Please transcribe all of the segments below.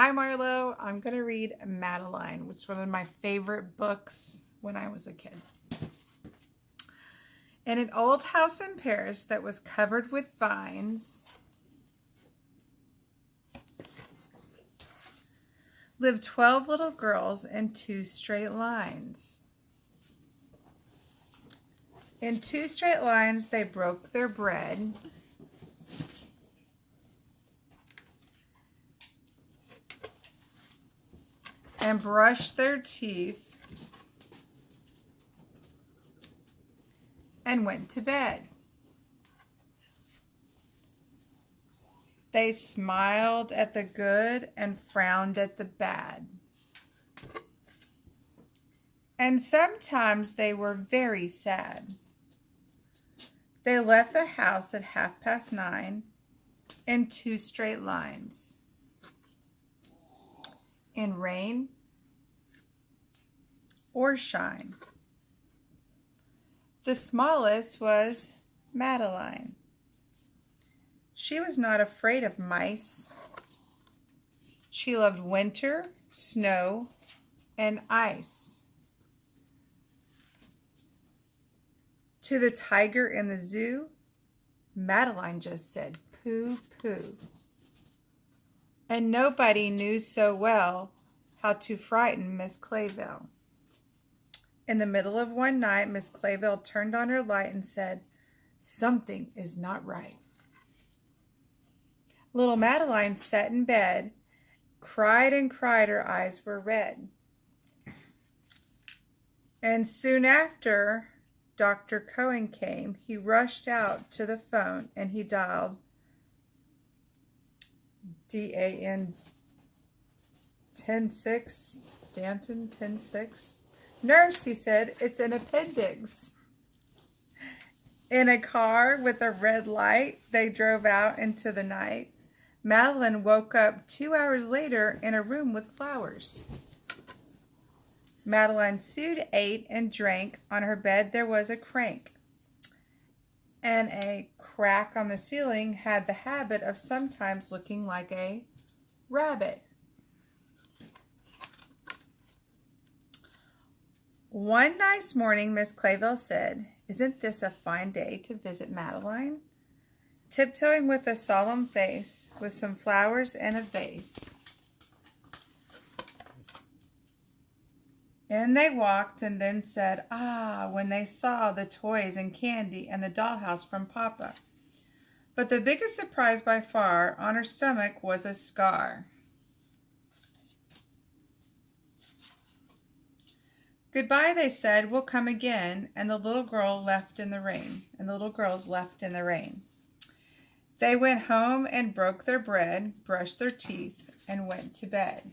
Hi Marlo, I'm going to read Madeline, which is one of my favorite books when I was a kid. In an old house in Paris that was covered with vines lived 12 little girls in 2 straight lines. In 2 straight lines they broke their bread and brushed their teeth and went to bed. They smiled at the good and frowned at the bad. And sometimes they were very sad. They left the house at 9:30 in 2 straight lines. In rain or shine. The smallest was Madeline. She was not afraid of mice. She loved winter, snow, and ice. To the tiger in the zoo, Madeline just said, "Pooh, pooh." And nobody knew so well how to frighten Miss Clayville. In the middle of one night, Miss Clayville turned on her light and said, "Something is not right." Little Madeline sat in bed, cried and cried, her eyes were red. And soon after Dr. Cohen came, he rushed out to the phone and he dialed DAN 106, Danton 106. "Nurse," he said, "it's an appendix." In a car with a red light, they drove out into the night. Madeline woke up 2 hours later in a room with flowers. Madeline sewed, ate, and drank. On her bed there was a crank, and a crack on the ceiling had the habit of sometimes looking like a rabbit. One nice morning, Miss Clayville said, "Isn't this a fine day to visit Madeline?" Tiptoeing with a solemn face, with some flowers in a vase. In they walked and then said, "Ah," when they saw the toys and candy and the dollhouse from Papa. But the biggest surprise by far, on her stomach was a scar. "Goodbye," they said, "we'll come again," and the little girl left in the rain, and the little girls left in the rain. They went home and broke their bread, brushed their teeth, and went to bed.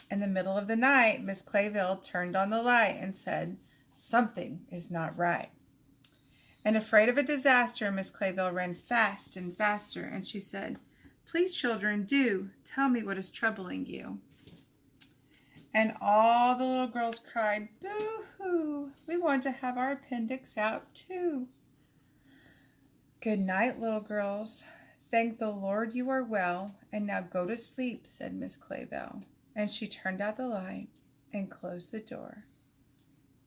In the middle of the night, Miss Clayville turned on the light and said, "Something is not right." And afraid of a disaster, Miss Clayville ran fast and faster, and she said, "Please, children, do tell me what is troubling you." And all the little girls cried, "Boo-hoo, we want to have our appendix out too." "Good night, little girls. Thank the Lord you are well, and now go to sleep," said Miss Clayville. And she turned out the light and closed the door.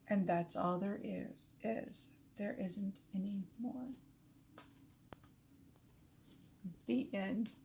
And that's all there is. There isn't any more. The end.